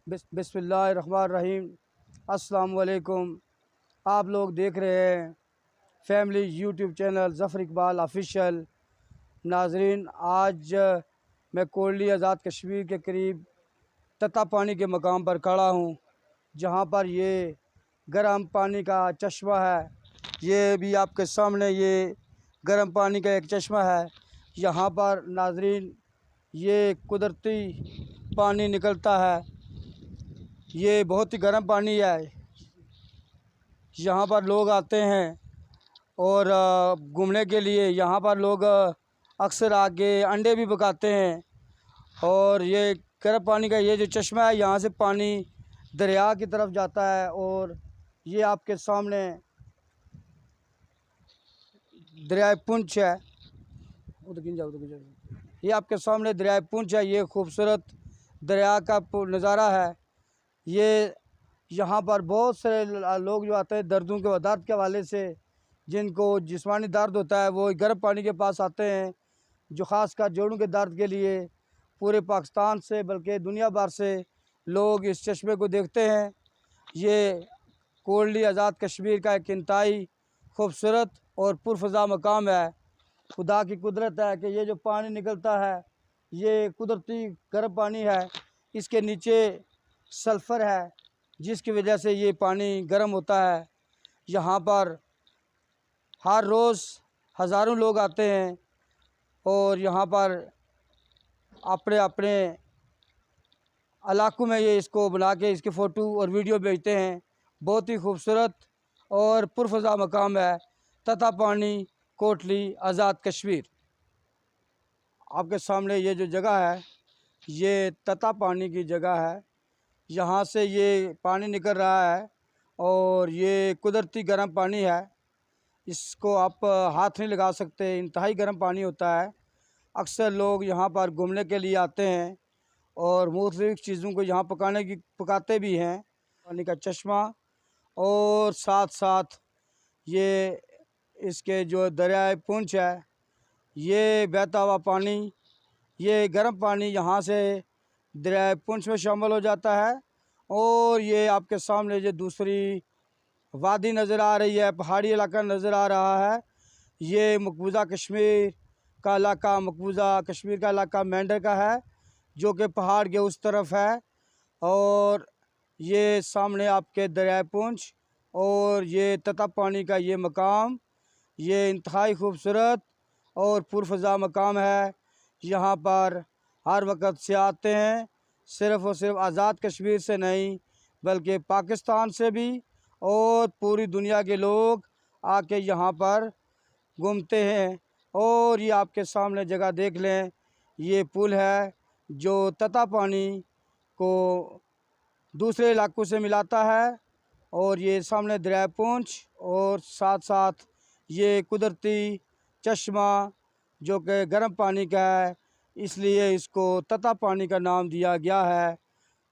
बिस्मिल्लाहिर्रहमानिर्रहीम। अस्सलाम वालेकुम। आप लोग देख रहे हैं family YouTube channel Zafar Iqbal official. नाजरीन, आज मैं कोटली आज़ाद कश्मीर के करीब तता पानी के मकाम पर खड़ा हूँ, जहाँ पर ये गर्म पानी का चश्मा है। ये भी आपके सामने ये गर्म पानी का एक चश्मा है। यहाँ पर नाजरीन ये कुदरती पानी निकलता है। ये बहुत ही गर्म पानी है। यहाँ पर लोग आते हैं और घूमने के लिए। यहाँ पर लोग अक्सर आके अंडे भी पकाते हैं। और ये गर्म पानी का ये जो चश्मा है, यहाँ से पानी दरिया की तरफ जाता है। और ये आपके सामने दरिया पुंछ है। ये आपके सामने दरिया पुंछ है। ये खूबसूरत दरिया का नज़ारा है। ये यहाँ पर बहुत से लोग जो आते हैं दर्द के हवाले से, जिनको जिस्मानी दर्द होता है, वो गर्म पानी के पास आते हैं। जो ख़ासकर जोड़ों के दर्द के लिए पूरे पाकिस्तान से बल्कि दुनिया भर से लोग इस चश्मे को देखते हैं। ये कोटली आज़ाद कश्मीर का एक इंतहाई खूबसूरत और पुरफ़ज़ा मकाम है। खुदा की कुदरत है कि ये जो पानी निकलता है, ये कुदरती गर्म पानी है। इसके नीचे सल्फ़र है, जिसकी वजह से ये पानी गर्म होता है। यहाँ पर हर रोज़ हज़ारों लोग आते हैं और यहाँ पर अपने अपने इलाकों में ये इसको बना के इसकी फ़ोटो और वीडियो भेजते हैं। बहुत ही खूबसूरत और पुरफ़ज़ा मकाम है तता पानी, कोटली आज़ाद कश्मीर। आपके सामने ये जो जगह है, ये तता पानी की जगह है। यहाँ से ये पानी निकल रहा है और ये कुदरती गर्म पानी है। इसको आप हाथ नहीं लगा सकते, इंतहाई गर्म पानी होता है। अक्सर लोग यहाँ पर घूमने के लिए आते हैं और मुख्तलिफ़ चीज़ों को यहाँ पकाते भी हैं। पानी का चश्मा और साथ साथ ये इसके जो दरियाए पुंछ है, ये बहता हुआ पानी, ये गर्म पानी यहाँ से दरियाए पुंछ में शामिल हो जाता है। और ये आपके सामने जो दूसरी वादी नज़र आ रही है, पहाड़ी इलाका नज़र आ रहा है। ये मकबूजा कश्मीर का इलाका, मकबूजा कश्मीर का इलाका मेंढर का है, जो कि पहाड़ के उस तरफ है। और ये सामने आपके दरियाए पुंछ और ये तता पानी का ये मकाम, ये इंतहाई खूबसूरत और पुरफ़ज़ा मकाम है। यहाँ पर हर वक्त से आते हैं, सिर्फ़ और सिर्फ आज़ाद कश्मीर से नहीं बल्कि पाकिस्तान से भी और पूरी दुनिया के लोग आके यहाँ पर घूमते हैं। और ये आपके सामने जगह देख लें, ये पुल है जो तता पानी को दूसरे इलाकों से मिलाता है। और ये सामने दरिया पुंछ और साथ साथ ये कुदरती चश्मा जो कि गर्म पानी का है, इसलिए इसको तता पानी का नाम दिया गया है।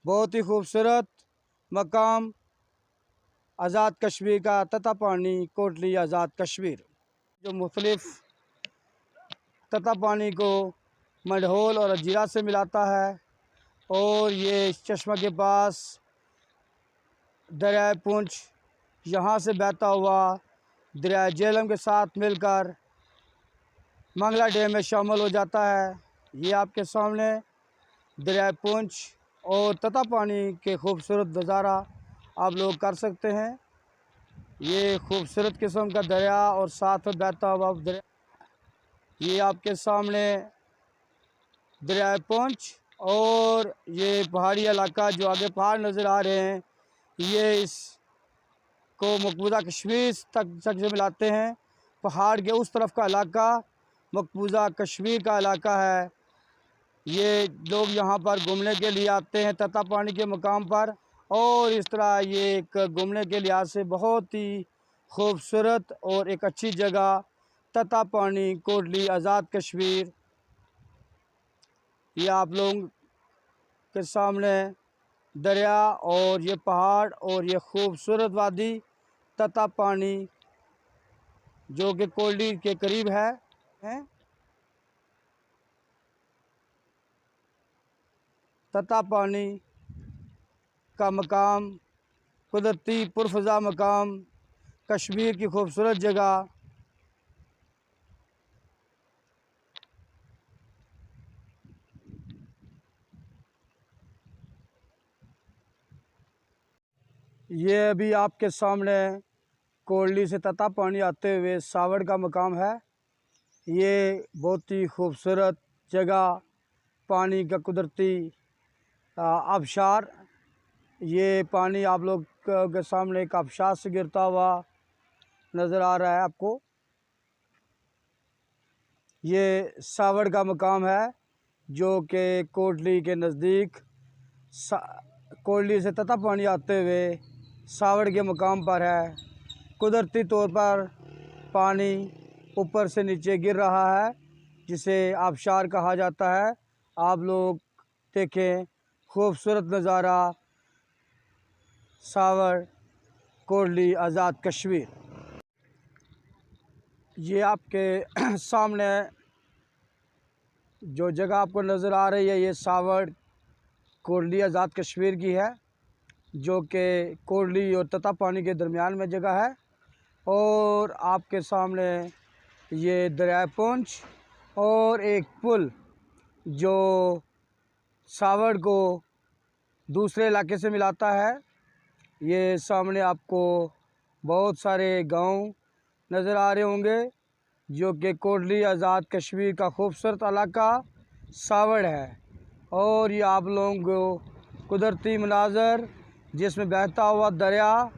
बहुत ही खूबसूरत मकाम आज़ाद कश्मीर का तता पानी, कोटली आज़ाद कश्मीर, जो मुख्तलिफ़ तता पानी को मंढोल और अजीरा से मिलाता है। और ये इस चश्मा के पास दरिया पुंछ यहाँ से बहता हुआ दरिया झेलम के साथ मिलकर मंगला डैम में शामिल हो जाता है। ये आपके सामने दरिया पुंछ और तता पानी के खूबसूरत नज़ारा आप लोग कर सकते हैं। ये खूबसूरत किस्म का दरिया और साथ में बहता हुआ दरिया, ये आपके सामने दरिया पुंछ और ये पहाड़ी इलाका जो आगे पहाड़ नज़र आ रहे हैं, ये इसको मकबूजा कश्मीर तक से मिलाते हैं। पहाड़ के उस तरफ का इलाका मकबूजा कश्मीर का इलाका है। ये लोग यहाँ पर घूमने के लिए आते हैं तता पानी के मकाम पर। और इस तरह ये एक घूमने के लिहाज से बहुत ही खूबसूरत और एक अच्छी जगह तता पानी, कोटली आज़ाद कश्मीर। ये आप लोगों के सामने दरिया और ये पहाड़ और ये खूबसूरत वादी तता पानी, जो कि कोटली के करीब है। तता पानी का मकाम, कुदरती पुरफ़ज़ा मकाम, कश्मीर की खूबसूरत जगह। ये अभी आपके सामने कोटली से तता पानी आते हुए सावड़ का मकाम है। ये बहुत ही खूबसूरत जगह, पानी का कुदरती आबशार। ये पानी आप लोग के सामने एक आबशार से गिरता हुआ नज़र आ रहा है आपको। ये सावड़ का मकाम है जो कि कोटली के नज़दीक कोटली से तता पानी आते हुए सावड़ के मकाम पर है। कुदरती तौर पर पानी ऊपर से नीचे गिर रहा है, जिसे आबशार कहा जाता है। आप लोग देखें, खूबसूरत नज़ारा, सावड़, कोटली, आज़ाद कश्मीर। ये आपके सामने जो जगह आपको नज़र आ रही है, ये सावड़, कोटली, आज़ाद कश्मीर की है, जो कि कोटली और तता पानी के दरमियान में जगह है। और आपके सामने ये दरिया पुंछ और एक पुल जो सावड़ को दूसरे इलाके से मिलाता है। ये सामने आपको बहुत सारे गांव नज़र आ रहे होंगे, जो कि कोटली, आज़ाद कश्मीर का खूबसूरत इलाका सावड़ है। और ये आप लोगों को कुदरती मनाज़र, जिसमें बहता हुआ दरिया,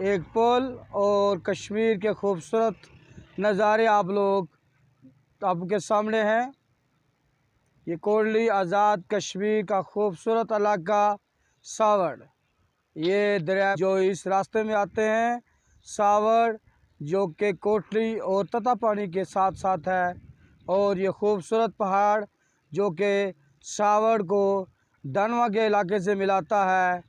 एक पुल और कश्मीर के खूबसूरत नज़ारे आप लोग आपके सामने हैं। ये कोटली, आज़ाद कश्मीर का खूबसूरत इलाका सावड़। ये दरिया जो इस रास्ते में आते हैं, सावड़, जो कि कोटली और तता पानी के साथ साथ है। और ये खूबसूरत पहाड़ जो कि सावड़ को दानवा के इलाके से मिलाता है।